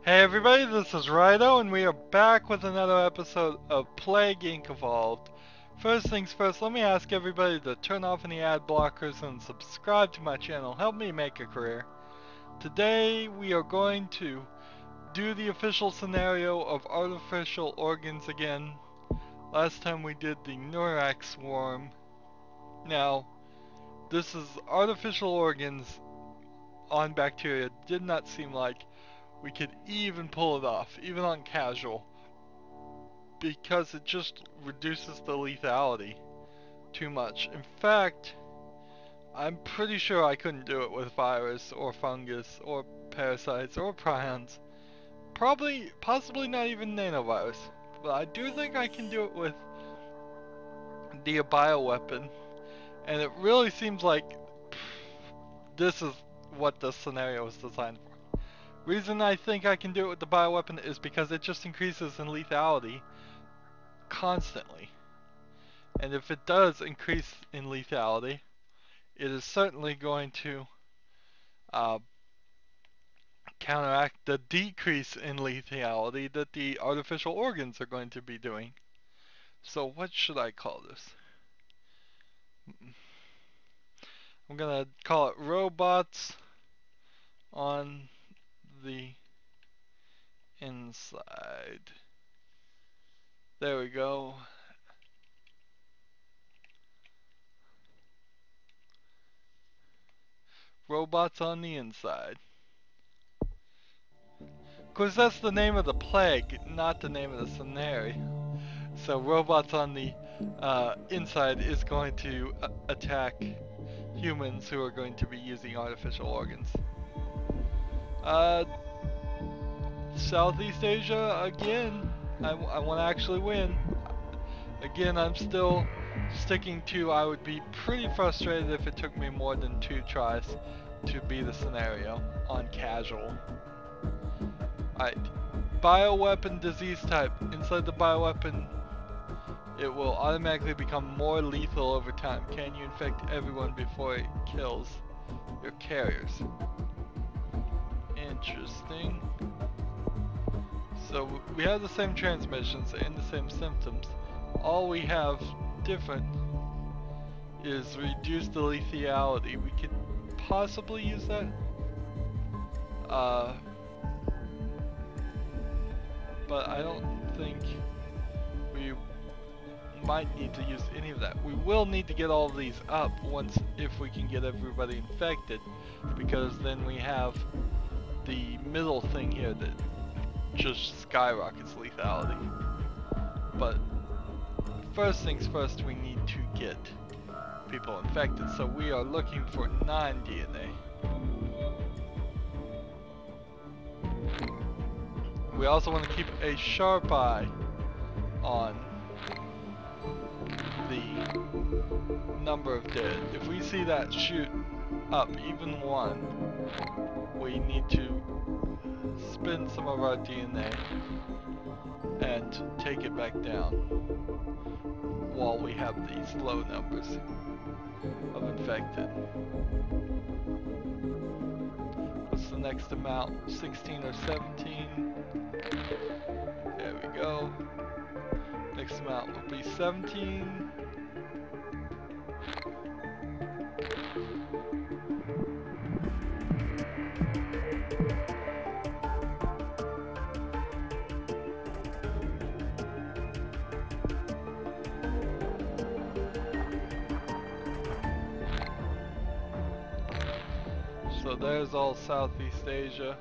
Hey everybody, this is Rydo, and we are back with another episode of Plague Inc. Evolved. First things first, let me ask everybody to turn off any ad blockers and subscribe to my channel. Help me make a career. Today we are going to do the official scenario of artificial organs again. Last time we did the Nurak swarm. Now, this is artificial organs on bacteria. Did not seem like we could even pull it off, even on casual, because it just reduces the lethality too much. In fact, I'm pretty sure I couldn't do it with virus or fungus or parasites or prions. Possibly not even nanovirus. But I do think I can do it with the bioweapon. And it really seems like this is what this scenario is designed for. Reason I think I can do it with the bioweapon is because it just increases in lethality constantly. And if it does increase in lethality, it is certainly going to uh, counteract the decrease in lethality that the artificial organs are going to be doing. So what should I call this? I'm gonna call it robots on the inside. There we go. Robots on the inside. Of course, that's the name of the plague, not the name of the scenario. So robots on the inside is going to attack humans who are going to be using artificial organs. Southeast Asia, again, I want to actually win. Again, I'm still sticking to I would be pretty frustrated if it took me more than 2 tries to beat the scenario on casual. Alright, bioweapon disease type. Inside the bioweapon, it will automatically become more lethal over time. Can you infect everyone before it kills your carriers? Interesting. So we have the same transmissions and the same symptoms. All we have different is reduce the lethality. We could possibly use that. But I don't think we might need to use any of that. We will need to get all of these up once, if we can get everybody infected, because then we have the middle thing here that just skyrockets lethality. But first things first, we need to get people infected, so we are looking for 9 DNA. We also want to keep a sharp eye on the number of dead. If we see that shoot up even 1, we need to spin some of our DNA and take it back down while we have these low numbers of infected. What's the next amount? 16 or 17? There we go. Next amount will be 17. So there's all Southeast Asia.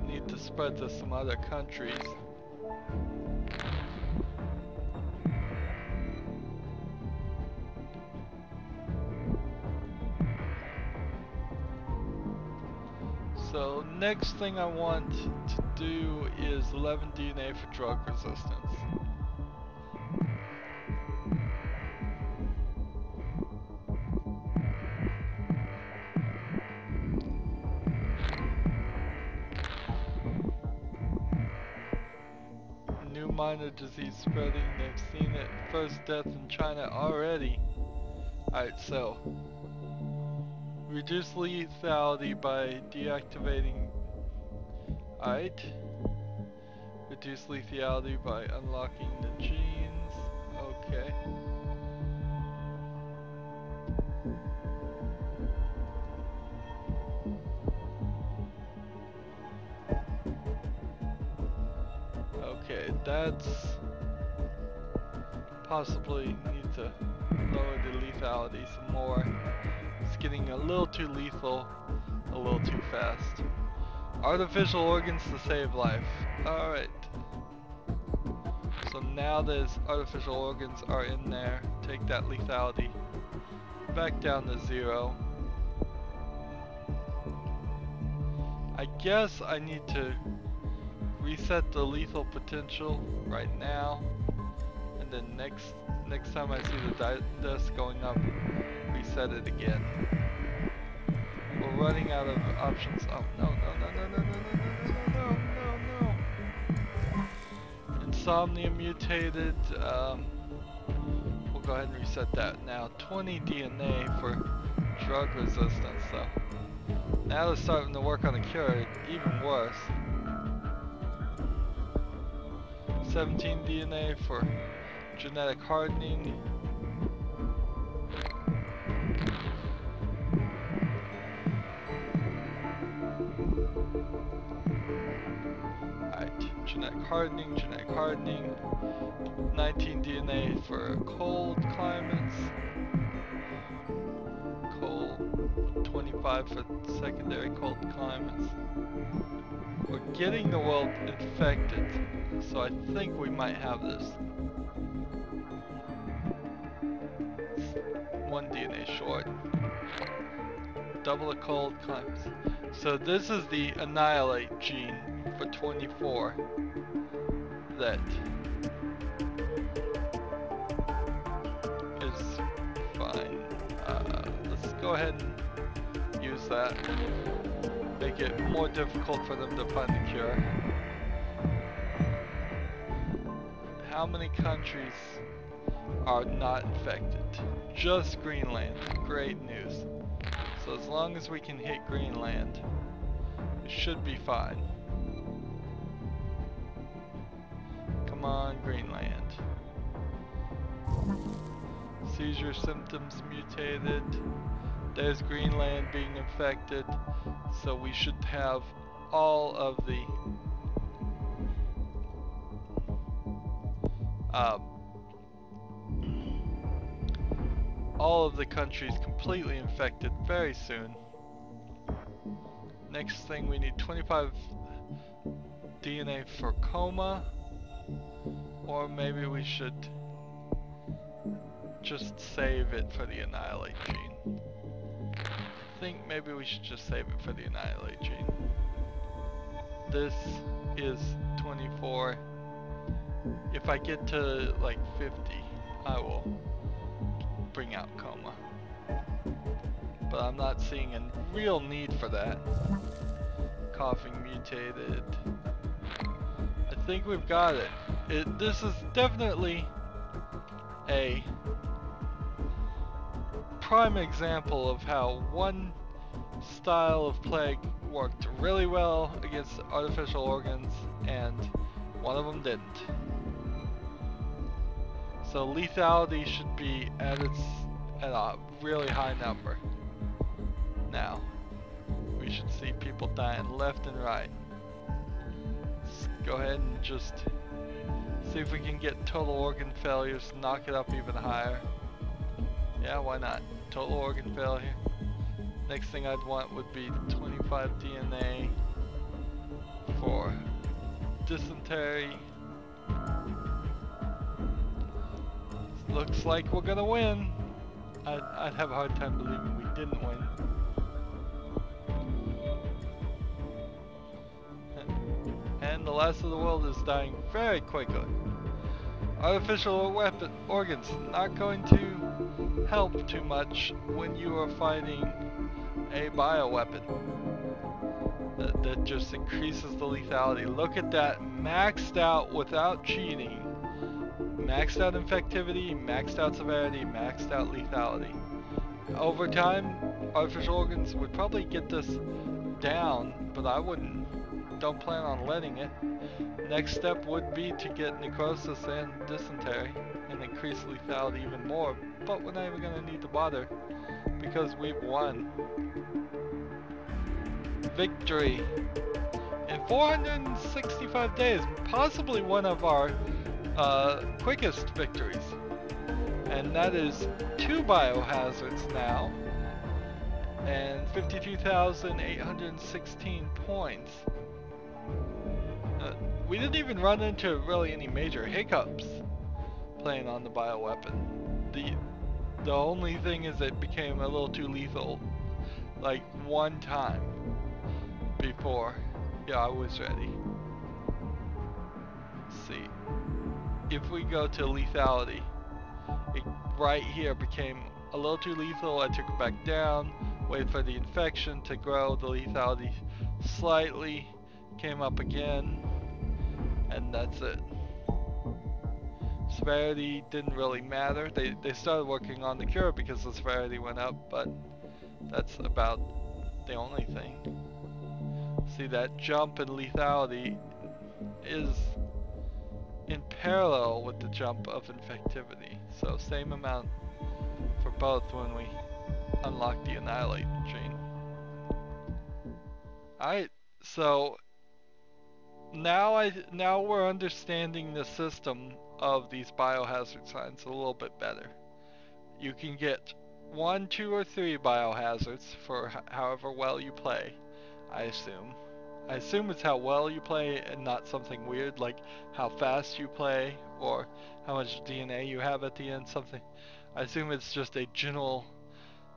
Need to spread to some other countries. So next thing I want to do is 11 DNA for drug resistance. New minor disease spreading, they've seen it. First death in China already. Alright, so Reduce lethality by deactivating. Alright. Reduce lethality by unlocking the genes. Okay. Okay, that's possibly need to lower the lethality some more. It's getting a little too lethal, a little too fast. Artificial organs to save life. Alright. So now those artificial organs are in there. Take that lethality back down to 0. I guess I need to reset the lethal potential right now, and then next time I see the dust going up, reset it again. We're running out of options. Oh no. Insomnia mutated. We'll go ahead and reset that now. 20 DNA for drug resistance. So now they're starting to work on a cure. Even worse. 17 DNA for genetic hardening. Alright, genetic hardening. 19 DNA for cold climates. Cold, 25 for secondary cold climates. We're getting the world infected, so I think we might have this. 1 DNA short. Double the cold climates. So this is the annihilate gene for 24 that is fine. Let's go ahead and use that. Make it more difficult for them to find the cure. How many countries are not infected? Just Greenland. Great news. So as long as we can hit Greenland, it should be fine. Come on, Greenland. Seizure symptoms mutated. There's Greenland being infected. So we should have all of the countries completely infected very soon. Next thing, we need 25 DNA for coma, or maybe we should just save it for the annihilate gene. I think maybe we should just save it for the annihilate gene. This is 24. If I get to like 50, I will bring out coma. But I'm not seeing a real need for that. Coughing mutated. I think we've got it. This is definitely a prime example of how one style of plague worked really well against artificial organs and one of them didn't. So lethality should be at a really high number. Now, we should see people dying left and right. Let's go ahead and just see if we can get total organ failures, knock it up even higher. Yeah, why not? Total organ failure. Next thing I'd want would be 25 DNA for dysentery. Looks like we're gonna win. I'd have a hard time believing we didn't win. And the last of the world is dying very quickly. Artificial organs not going to help too much when you are fighting a bioweapon that just increases the lethality. Look at that, maxed out without cheating. Maxed out infectivity, maxed out severity, maxed out lethality. over time, artificial organs would probably get this down, but don't plan on letting it. Next step would be to get necrosis and dysentery and increase lethality even more, but we're not even going to need to bother because we've won. Victory! In 465 days, possibly one of our quickest victories. And that is 2 biohazards now, and 52,816 points. We didn't even run into really any major hiccups playing on the bioweapon. The only thing is it became a little too lethal, like one time before. Yeah, I was ready. Let's see. If we go to lethality, it right here became a little too lethal. I took it back down, waited for the infection to grow, the lethality slightly came up again, and that's it. Severity didn't really matter. They started working on the cure because the severity went up, but that's about the only thing. See, that jump in lethality is in parallel with the jump of infectivity. So same amount for both when we unlock the Annihilate gene. Alright, so now we're understanding the system of these biohazard signs a little bit better. You can get 1, 2, or 3 biohazards for however well you play, I assume. I assume it's how well you play and not something weird like how fast you play or how much DNA you have at the end, something. I assume it's just a general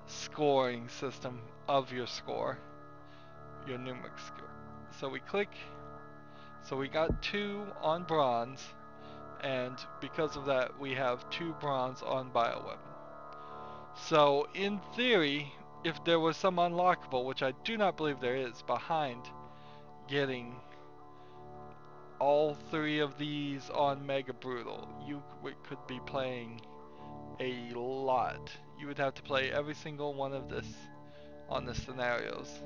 scoring system of your score, your numeric score. So we click, so we got 2 on bronze, and because of that we have 2 bronze on bioweapon. So in theory, if there was some unlockable, which I do not believe there is, behind getting all 3 of these on Mega Brutal, you could be playing a lot. You would have to play every single one of this on the scenarios.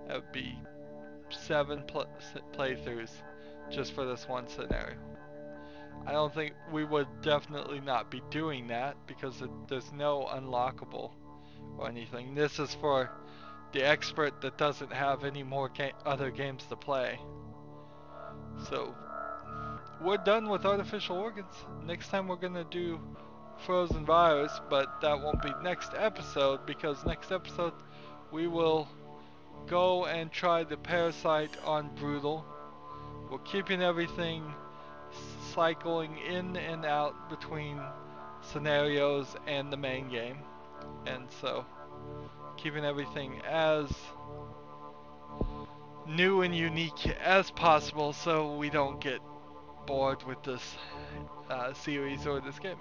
That would be 7 playthroughs just for this one scenario. I don't think we would definitely not be doing that because there's no unlockable or anything. This is for the expert that doesn't have any more other games to play. So we're done with artificial organs. Next time we're gonna do frozen virus, but that won't be next episode because next episode we will go and try the parasite on Brutal. We're keeping everything cycling in and out between scenarios and the main game, and so keeping everything as new and unique as possible so we don't get bored with this series or this game.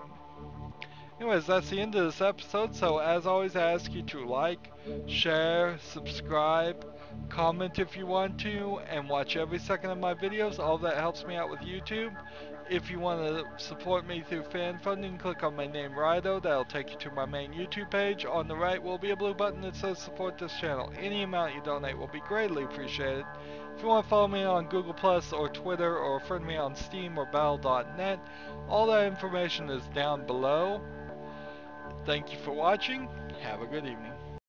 Anyways, that's the end of this episode, so as always I ask you to like, share, subscribe, comment if you want to, and watch every second of my videos. All that helps me out with YouTube. If you want to support me through fan funding, click on my name Rydo. That'll take you to my main YouTube page. On the right will be a blue button that says support this channel. Any amount you donate will be greatly appreciated. If you want to follow me on Google Plus or Twitter or friend me on Steam or Battle.net, all that information is down below. Thank you for watching. Have a good evening.